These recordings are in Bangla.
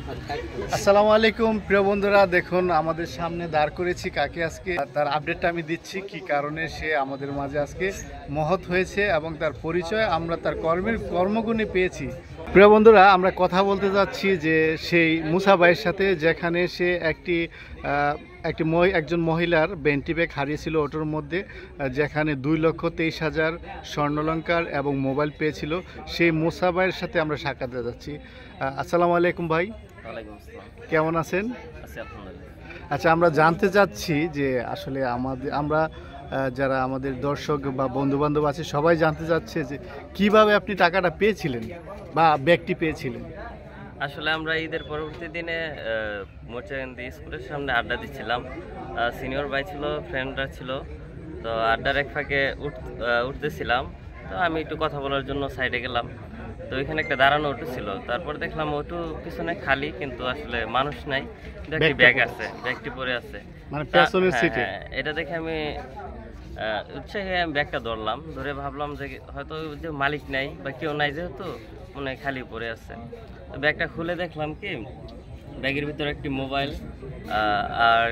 আসসালামু আলাইকুম প্রিয় বন্ধুরা, দেখুন আমাদের সামনে দাঁড় করেছি কাকে। আজকে তার আপডেটটা আমি দিচ্ছি, কি কারণে সে আমাদের মাঝে আজকে মহৎ হয়েছে এবং তার পরিচয় আমরা তার কর্মগুণে পেয়েছি। প্রিয় বন্ধুরা, আমরা কথা বলতে যাচ্ছি যে সেই মুসা ভাইয়ের সাথে, যেখানে সে একজন মহিলার বেন্টি ব্যাগ হারিয়েছিল অটোর মধ্যে, যেখানে 2,23,000 স্বর্ণালঙ্কার এবং মোবাইল পেয়েছিল। সেই মুসা ভাইয়ের সাথে আমরা সাক্ষাৎ যাচ্ছি। আসসালামু আলাইকুম ভাই, কেমন আছেন? আচ্ছা, আমরা জানতে চাচ্ছি যে আসলে আমরা যারা আমাদের দর্শক বা বন্ধু বান্ধব আছে সবাই জানতে চাচ্ছে যে কিভাবে আপনি টাকাটা পেয়েছিলেন বা ব্যাগটি পেয়েছিলেন। আসলে আমরা ঈদের পরবর্তী দিনে মোচাকান্দি স্কুলের সামনে আড্ডা দিচ্ছিলাম। সিনিয়র ভাই ছিল, ফ্রেন্ডরা ছিল, তো আড্ডার এক ফাঁকে উঠতেছিলাম। তো আমি একটু কথা বলার জন্য সাইডে গেলাম। তো এখানে একটা দাঁড়ানো অটো ছিল, তারপর দেখলাম অটো পিছনে খালি, কিন্তু আসলে মানুষ নাই, একটি ব্যাগ আছে, ব্যাগটি পরে আছে এটা দেখে আমি উৎসাহে আমি ব্যাগটা ধরলাম, ধরে ভাবলাম যে হয়তো যে মালিক নাই বা কেউ নাই, যেহেতু মনে হয় খালি পড়ে আছে। তো ব্যাগটা খুলে দেখলাম কি ব্যাগের ভিতরে একটি মোবাইল আর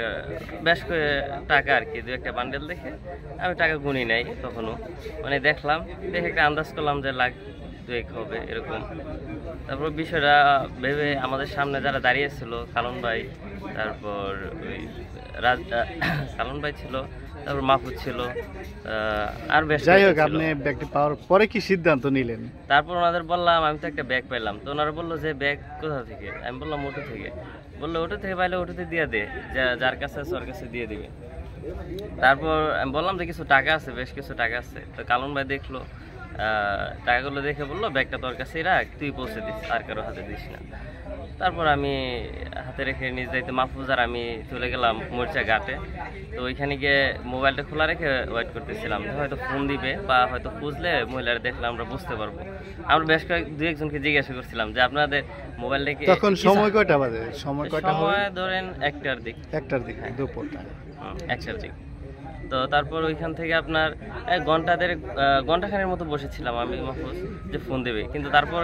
বেশ করে টাকা আর কি, 2-1টা বান্ডেল দেখে আমি টাকা গুনি নাই তখনও, মানে দেখলাম, দেখে একটা আন্দাজ করলাম যে লাখ 2 হবে এরকম। তারপর বিষয়টা ভেবে আমাদের সামনে যারা দাঁড়িয়েছিল, কালন ভাই, তারপর ওই কালন ভাই ছিল, তারপর মাহফুজ ছিল, আর বেশ, যাই হোক, আপনি ব্যাগটি পাওয়ার পরে কি সিদ্ধান্ত নিলেন? তারপর ওনাদের বললাম আমি তো একটা ব্যাগ পাইলাম। তো ওনারা বললো যে ব্যাগ কোথা থেকে? আমি বললাম অটো থেকে। বললো অটো থেকে পাইলে অটোতে দিয়ে দে, যার কাছে আছে ওর কাছে দিয়ে দিবে। তারপর আমি বললাম যে কিছু টাকা আছে, বেশ কিছু টাকা আছে। তো কালন ভাই দেখলো টাকাগুলো, দেখে বললো ব্যাগটা তোর কাছেই রাখ, তুই পৌঁছে দিস, আর কারো হাতে দিস না। তারপর আমি হাতে রেখে নিজ দায়িত্বে মাহফুজ আর আমি চলে গেলাম মরিচা ঘাটে। তো ওইখানে গিয়ে মোবাইলটা খোলা রেখে ওয়েট করতেছিলাম যে হয়তো ফোন দিবে বা হয়তো খুঁজলে মহিলারা দেখলে আমরা বুঝতে পারবো। আমরা বেশ কয়েক 2-1জনকে জিজ্ঞাসা করছিলাম যে আপনাদের মোবাইলটা কি। তখন সময় কয়টা বাজে? সময় ধরেন 1টার দিক, দুপুরটা 1টার দিক। তো তারপর ওইখান থেকে আপনার ঘন্টাখানের মতো বসেছিলাম আমি, মাহফুজ যে ফোন দেবে, কিন্তু তারপর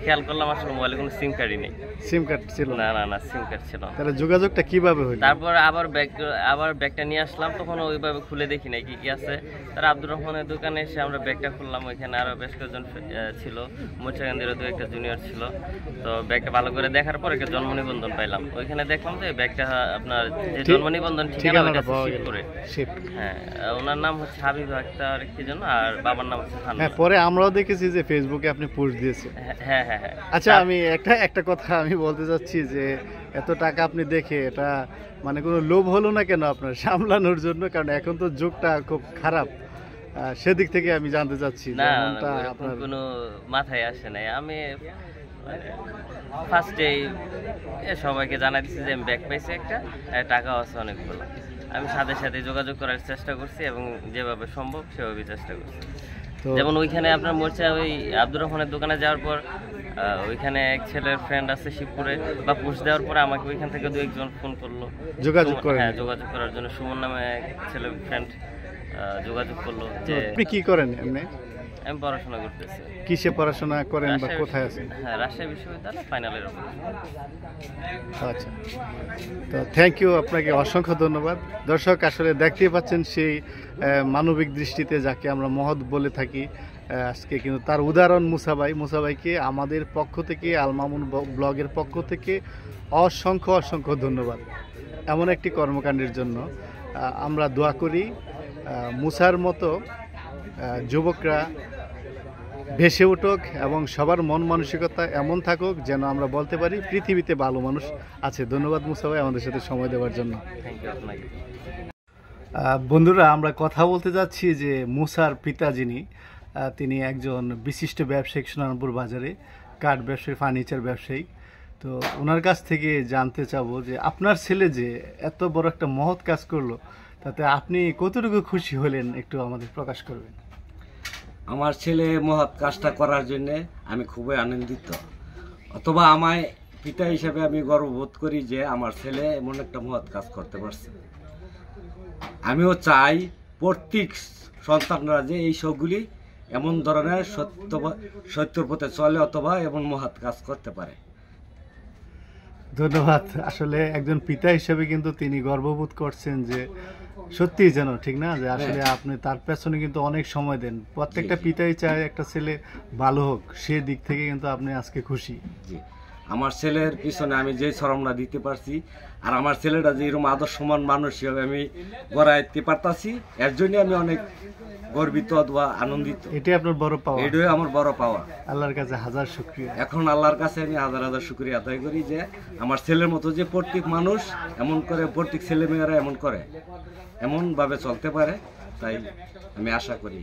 খেয়াল করলাম আসলে মোবাইলে কোনো সিম কার্ডই নেই। সিম কার্ড ছিল না? না, সিম কার্ড ছিল না। তাহলে যোগাযোগটা কিভাবে হলো? তারপর আবার ব্যাগটা নিয়ে আসলাম, তখন ওইভাবে খুলে দেখি নাই কি কি আছে। তারা আব্দুর রহমানের দোকানে এসে আমরা ব্যাগটা খুললাম, ওইখানে আরো বেশ কয়েকজন ছিল, মোচাকান্দিরও 2-1টা জুনিয়র ছিল। তো ব্যাগটা ভালো করে দেখার পর একটা জন্ম নিবন্ধন পাইলাম। ওইখানে দেখলাম যে ব্যাগটা আপনার যে জন্ম নিবন্ধন ঠিকানা শিবপুরে। হ্যাঁ, ওনার নাম হচ্ছে হাবিব আক্তার কি যেন, আর বাবার নাম হচ্ছে খান। হ্যাঁ, পরে আমরাও দেখেছি যে ফেসবুকে আপনি পোস্ট দিয়েছেন। হ্যাঁ। আচ্ছা, আমি একটা কথা আমি বলতে চাচ্ছি যে এত টাকা আপনি দেখে এটা মানে কোনো লোভ হলো না কেন আপনার সামলানোর জন্য? কারণ এখন তো যুগটা খুব খারাপ, সেদিক থেকে আমি জানতে চাচ্ছি। না, আপনার কোনো মাথায় আসে নাই। আমি ফার্স্টেই সবাইকে জানাই দিচ্ছি যে আমি ব্যাগ পাইছি একটা, টাকাও আছে অনেকগুলো। আমি সাথে যোগাযোগ করার চেষ্টা করছি এবং যেভাবে সম্ভব সেভাবে চেষ্টা করছি। যেমন ওইখানে আপনার মোর্চা ওই আব্দুর রহমানের দোকানে যাওয়ার পর ওইখানে এক ছেলের ফ্রেন্ড আছে শিবপুরে, বা পোস্ট দেওয়ার পরে আমাকে ওইখান থেকে 2-1জন ফোন করলো যোগাযোগ করার জন্য। সুমন নামে এক ছেলে ফ্রেন্ড যোগাযোগ করলো যে আপনি কি করেন? আমি পড়াশোনা করতেছি। কিসে পড়াশোনা করেন বা কোথায় আছেন? হ্যাঁ, রাজশাহী বিশ্ববিদ্যালয় ফাইনালের উপর। আচ্ছা, তো থ্যাংক ইউ, আপনাকে অসংখ্য ধন্যবাদ। দর্শক, আসলে দেখতেই পাচ্ছেন সেই মানবিক দৃষ্টিতে যাকে আমরা মহৎ বলে থাকি, আজকে কিন্তু তার উদাহরণ মুসা ভাইকে আমাদের পক্ষ থেকে, আল মামুন ব্লগের পক্ষ থেকে অসংখ্য ধন্যবাদ এমন একটি কর্মকাণ্ডের জন্য। আমরা দোয়া করি মুসার মতো যুবকরা ভেসে উঠুক এবং সবার মন মানসিকতা এমন থাকুক যেন আমরা বলতে পারি পৃথিবীতে ভালো মানুষ আছে। ধন্যবাদ মুসা ভাই আমাদের সাথে সময় দেওয়ার জন্য। বন্ধুরা, আমরা কথা বলতে যাচ্ছি যে মুসার পিতা যিনি, তিনি একজন বিশিষ্ট ব্যবসায়িক সোনারপুর বাজারে, কাঠ ব্যবসায়ী, ফার্নিচার ব্যবসায়ী। তো ওনার কাছ থেকে জানতে চাবো যে আপনার ছেলে যে এত বড় একটা মহৎ কাজ করলো, তাতে আপনি কতটুকু খুশি হলেন, একটু আমাদের প্রকাশ করবেন। আমার ছেলে মহৎ কাজটা করার জন্য আমি খুবই আনন্দিত, অথবা আমায় পিতা হিসেবে আমি গর্ববোধ করি যে আমার ছেলে এমন একটা মহৎ কাজ করতে পারছে। আমিও চাই প্রত্যেক সন্তানরা যে এই সবগুলি এমন ধরনের সত্যর পথে চলে অথবা এমন মহৎ কাজ করতে পারে। ধন্যবাদ। আসলে একজন পিতা হিসেবে কিন্তু তিনি গর্ববোধ করছেন যে সত্যিই যেন ঠিক না, যে আসলে আপনি তার পেছনে কিন্তু অনেক সময় দেন। প্রত্যেকটা পিতাই চায় একটা ছেলে ভালো হোক, সে দিক থেকে কিন্তু আপনি আজকে খুশি। জি, আমার ছেলের পিছনে আমি যে শ্রমটা দিতে পারছি, আর আমার ছেলেটা যে এরকম আদর্শমান মানুষ হিসাবে আমি গড়াইতে পারতাছি, এর জন্য আমি অনেক গর্বিত অথবা আনন্দিত। এটাই আপনার বড় পাওয়া। এটাই আমার বড় পাওয়া। আল্লাহর কাছে হাজার শুকরিয়া। এখন আল্লাহর কাছে আমি হাজার হাজার শুকরিয়া আদায় করি যে আমার ছেলের মতো যে প্রত্যেক মানুষ এমন করে, প্রত্যেক ছেলেমেয়েরা এমন করে, এমনভাবে চলতে পারে, তাই আমি আশা করি।